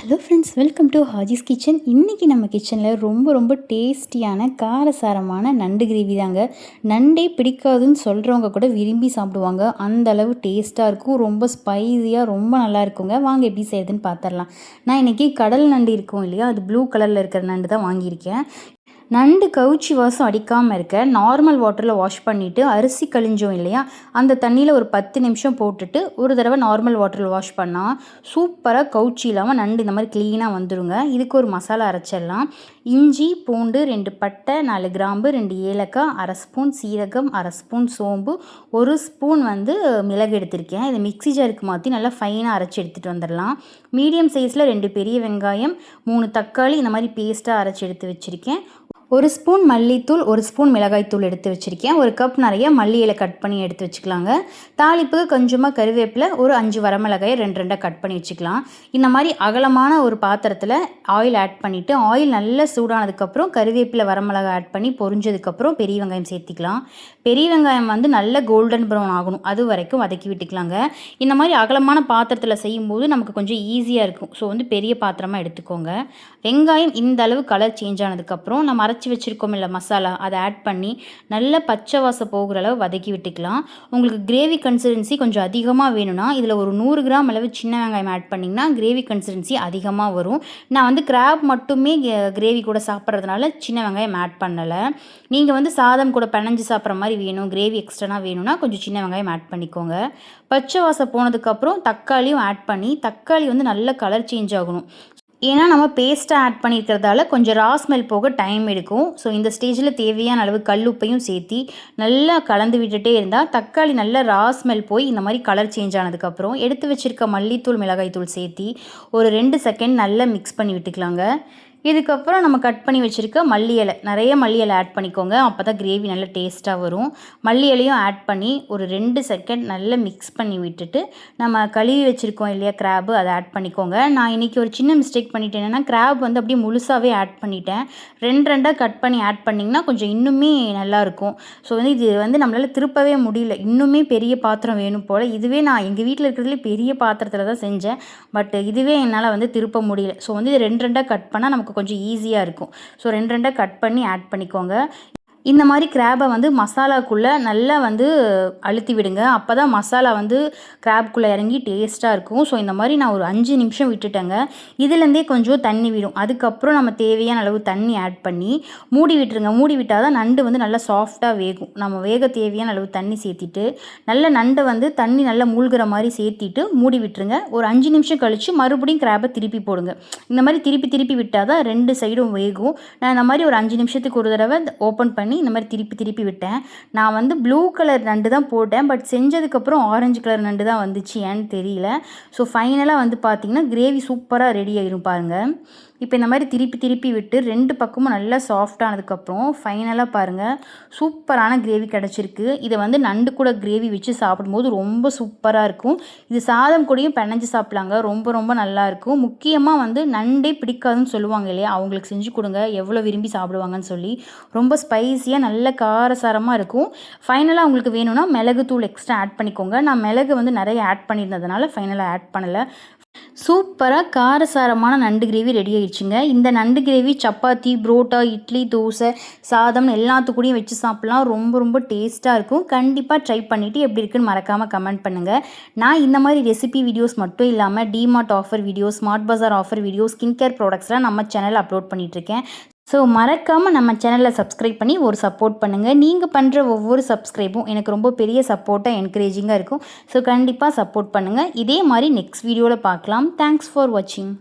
Hello friends, welcome to Haji's kitchen. இன்றைக்கி நம்ம கிச்சனில் ரொம்ப டேஸ்டியான காரசாரமான நண்டு கிரேவி தாங்க. நண்டே பிடிக்காதுன்னு சொல்கிறவங்க கூட விரும்பி சாப்பிடுவாங்க. அந்த அளவு டேஸ்ட்டாக இருக்கும். ரொம்ப ஸ்பைஸியாக ரொம்ப நல்லா இருக்குங்க. வாங்க எப்படி செய்யுதுன்னு பார்த்துடலாம். நான் இன்றைக்கி கடல் நண்டு இருக்கும் இல்லையா, அது ப்ளூ கலரில் இருக்கிற நண்டு தான் வாங்கியிருக்கேன். நண்டு கவுச்சி வாசம் அடிக்காமல் இருக்க நார்மல் வாட்டரில் வாஷ் பண்ணிவிட்டு அரிசி கழிஞ்சோம் இல்லையா, அந்த தண்ணியில் ஒரு 10 நிமிஷம் போட்டுட்டு ஒரு தடவை நார்மல் வாட்டரில் வாஷ் பண்ணால் சூப்பராக கவுச்சி இல்லாமல் நண்டு இந்த மாதிரி க்ளீனாக வந்துடுங்க. இதுக்கு ஒரு மசாலா அரைச்சிடலாம். இஞ்சி பூண்டு 2 பட்டை 4 கிராம்பு 2 ஏலக்காய், அரை ஸ்பூன் சீரகம், அரை ஸ்பூன் சோம்பு, 1 ஸ்பூன் மிளகு எடுத்திருக்கேன். இதை மிக்ஸி ஜாருக்கு மாற்றி நல்லா ஃபைனாக அரைச்சி எடுத்துகிட்டு வந்துடலாம். மீடியம் சைஸில் 2 பெரிய வெங்காயம், 3 தக்காளி இந்த மாதிரி பேஸ்ட்டாக அரைச்சி எடுத்து வச்சுருக்கேன். 1 ஸ்பூன் மல்லித்தூள், 1 ஸ்பூன் மிளகாய்த்தூள் எடுத்து வச்சுருக்கேன். 1 கப் நிறைய மல்லி இலை கட் பண்ணி எடுத்து வச்சுக்கலாங்க. தாளிப்புக்கு கொஞ்சமாக கருவேப்பிலை, ஒரு 5 வரமிளகாயை 2 கட் பண்ணி வச்சுக்கலாம். இந்த மாதிரி அகலமான ஒரு பாத்திரத்தில் ஆயில் ஆட் பண்ணிவிட்டு, ஆயில் நல்லா சூடானதுக்கப்புறம் கருவேப்பிலை வரமிளகாய் ஆட் பண்ணி பொரிஞ்சதுக்கப்புறம் பெரிய வெங்காயம் சேர்த்திக்கலாம். பெரிய வெங்காயம் நல்ல கோல்டன் ப்ரௌன் ஆகணும், அது வரைக்கும் வதக்கி விட்டுக்கலாங்க. இந்த மாதிரி அகலமான பாத்திரத்தில் செய்யும்போது நமக்கு கொஞ்சம் ஈஸியாக இருக்கும். ஸோ பெரிய பாத்திரமாக எடுத்துக்கோங்க. வெங்காயம் இந்த அளவு கலர் சேஞ்ச் ஆனதுக்கப்புறம் நம்ம அரைச்சி வச்சுருக்கோம் இல்லை மசாலா, அதை ஆட் பண்ணி நல்லா பச்சை வாசம் போகிற அளவு வதக்கி விட்டுக்கலாம். உங்களுக்கு கிரேவி கன்சிஸ்டன்சி கொஞ்சம் அதிகமாக வேணும்னா இதில் ஒரு 100 கிராம் அளவு சின்ன வெங்காயம் ஆட் பண்ணிங்கன்னா கிரேவி கன்சிஸ்டன்சி அதிகமாக வரும். நான் கிராப் மட்டுமே கிரேவி கூட சாப்பிட்றதுனால சின்ன வெங்காயம் ஆட் பண்ணலை. நீங்கள் சாதம் கூட பிணைஞ்சு சாப்பிட்ற மாதிரி வேணும், கிரேவி எக்ஸ்ட்ரா வேணும்னா கொஞ்சம் சின்ன வெங்காயம் ஆட் பண்ணிக்கோங்க. பச்சை வாசம் போனதுக்கப்புறம் தக்காளியும் ஆட் பண்ணி, தக்காளி நல்ல கலர் சேஞ்ச் ஆகணும். ஏன்னா நம்ம பேஸ்ட்டாக ஆட் பண்ணியிருக்கிறதால கொஞ்சம் ரா ஸ்மெல் போக டைம் எடுக்கும். ஸோ இந்த ஸ்டேஜில் தேவையான அளவு கல்லுப்பையும் சேர்த்தி நல்லா கலந்து விட்டுட்டே இருந்தால் தக்காளி நல்லா ரா ஸ்மெல் போய் இந்த மாதிரி கலர் சேஞ்ச் ஆனதுக்கப்புறம் எடுத்து வச்சுருக்க மல்லித்தூள் மிளகாய்த்தூள் சேர்த்தி ஒரு 2 செகண்ட் நல்லா மிக்ஸ் பண்ணி விட்டுக்கலாங்க. இதுக்கப்புறம் நம்ம கட் பண்ணி வச்சுருக்க மல்லி இலை, நிறைய மல்லி இலை ஆட் பண்ணிக்கோங்க. அப்போ தான் கிரேவி நல்லா டேஸ்ட்டாக வரும். மல்லி இலையும் ஆட் பண்ணி ஒரு 2 செகண்ட் நல்லா மிக்ஸ் பண்ணி விட்டுட்டு நம்ம கழுவி வச்சுருக்கோம் இல்லையா கிராபு, அதை ஆட் பண்ணிக்கோங்க. நான் இன்றைக்கி ஒரு சின்ன மிஸ்டேக் பண்ணிட்டேன். என்னென்னா கிராப் அப்படியே முழுசாகவே ஆட் பண்ணிட்டேன். 2 கட் பண்ணி ஆட் பண்ணிங்கன்னா கொஞ்சம் இன்னுமே நல்லாயிருக்கும். ஸோ இது நம்மளால் திருப்பவே முடியல. இன்னுமே பெரிய பாத்திரம் வேணும் போல். இதுவே நான் எங்கள் வீட்டில் இருக்கிறதுலே பெரிய பாத்திரத்தில் தான் செஞ்சேன். பட் இதுவே என்னால் திருப்ப முடியல. ஸோ இது 2 கட் பண்ணால் நமக்கு கொஞ்சம் ஈஸியாக இருக்கும். ஸோ 2 கட் பண்ணி ஆட் பண்ணிக்கோங்க. இந்த மாதிரி கிராபை மசாலாக்குள்ளே நல்லா அழுத்தி விடுங்க. அப்போ தான் மசாலா கிராப்குள்ளே இறங்கி டேஸ்ட்டாக இருக்கும். ஸோ இந்த மாதிரி நான் ஒரு 5 நிமிஷம் விட்டுட்டேங்க. இதுலேருந்தே கொஞ்சம் தண்ணி விடும். அதுக்கப்புறம் நம்ம தேவையான அளவு தண்ணி ஆட் பண்ணி மூடி விட்டுருங்க. மூடி விட்டால் தான் நண்டு நல்லா சாஃப்டாக வேகும். நம்ம வேக தேவையான அளவு தண்ணி சேர்த்திட்டு நல்ல நண்டை தண்ணி நல்லா மூழ்கிற மாதிரி சேர்த்திட்டு மூடி விட்டுருங்க. ஒரு 5 நிமிஷம் கழித்து மறுபடியும் கிராபை திருப்பி போடுங்க. இந்த மாதிரி திருப்பி விட்டால் தான் 2 சைடும் வேகும். நான் இந்த மாதிரி ஒரு 5 நிமிஷத்துக்கு ஒரு தடவை ஓப்பன் பண்ணி இந்த மாதிரி திருப்பி விட்டேன். நான் ப்ளூ கலர் நண்டு தான் போட்டேன். பட் செஞ்சதுக்கப்புறம் ஆரஞ்சு கலர் நண்டு தான் வந்துச்சு, ஏன்னு தெரியல. ஸோ ஃபைனலாக பார்த்தீங்கன்னா கிரேவி சூப்பராக ரெடி ஆகிரும் பாருங்கள். இப்போ இந்த மாதிரி திருப்பி விட்டு 2 பக்கமும் நல்லா சாஃப்டானதுக்கப்புறம் ஃபைனலாக பாருங்கள் சூப்பரான கிரேவி கிடச்சிருக்கு. இதை நண்டு கூட கிரேவி வச்சு சாப்பிடும்போது ரொம்ப சூப்பராக இருக்கும். இது சாதம் கூடயும் பிணைஞ்சு சாப்பிட்லாங்க. ரொம்ப நல்லாயிருக்கும். முக்கியமாக நண்டே பிடிக்காதுன்னு சொல்லுவாங்க இல்லையா, அவங்களுக்கு செஞ்சு கொடுங்க, எவ்வளோ விரும்பி சாப்பிடுவாங்கன்னு சொல்லி. ரொம்ப ஸ்பைஸியாக நல்ல காரசாரமாக இருக்கும். ஃபைனலாக உங்களுக்கு வேணும்னா மிளகுத்தூள் எக்ஸ்ட்ரா ஆட் பண்ணிக்கோங்க. நான் மிளகு நிறைய ஆட் பண்ணியிருந்ததுனால ஃபைனலாக ஆட் பண்ணலை. சூப்பராக காரசாரமான நண்டு கிரேவி ரெடி ஆயிடுச்சுங்க. இந்த நண்டு கிரேவி சப்பாத்தி, புரோட்டா, இட்லி, தோசை, சாதம் எல்லாத்துக்கூடையும் வச்சு சாப்பிட்லாம். ரொம்ப டேஸ்ட்டாக இருக்கும். கண்டிப்பாக ட்ரை பண்ணிவிட்டு எப்படி இருக்குன்னு மறக்காமல் கமெண்ட் பண்ணுங்கள். நான் இந்த மாதிரி ரெசிபி வீடியோஸ் மட்டும் இல்லாமல் டிமார்ட் ஆஃபர் வீடியோஸ், ஸ்மார்ட் பஜார் ஆஃபர் வீடியோஸ், ஸ்கின் கேர் ப்ராடக்ட்ஸ்லாம் நம்ம சேனலில் அப்லோட் பண்ணிகிட்ருக்கேன். ஸோ மறக்காமல் நம்ம சேனலில் சப்ஸ்கிரைப் பண்ணி ஒரு சப்போர்ட் பண்ணுங்கள். நீங்கள் பண்ணுற ஒவ்வொரு சப்ஸ்கிரைபும் எனக்கு ரொம்ப பெரிய சப்போர்ட்டாக என்கரேஜிங்காக இருக்கும். ஸோ கண்டிப்பாக சப்போர்ட் பண்ணுங்கள். இதே மாதிரி நெக்ஸ்ட் வீடியோவில் பார்க்கலாம். தேங்க்ஸ் ஃபார் வாட்சிங்.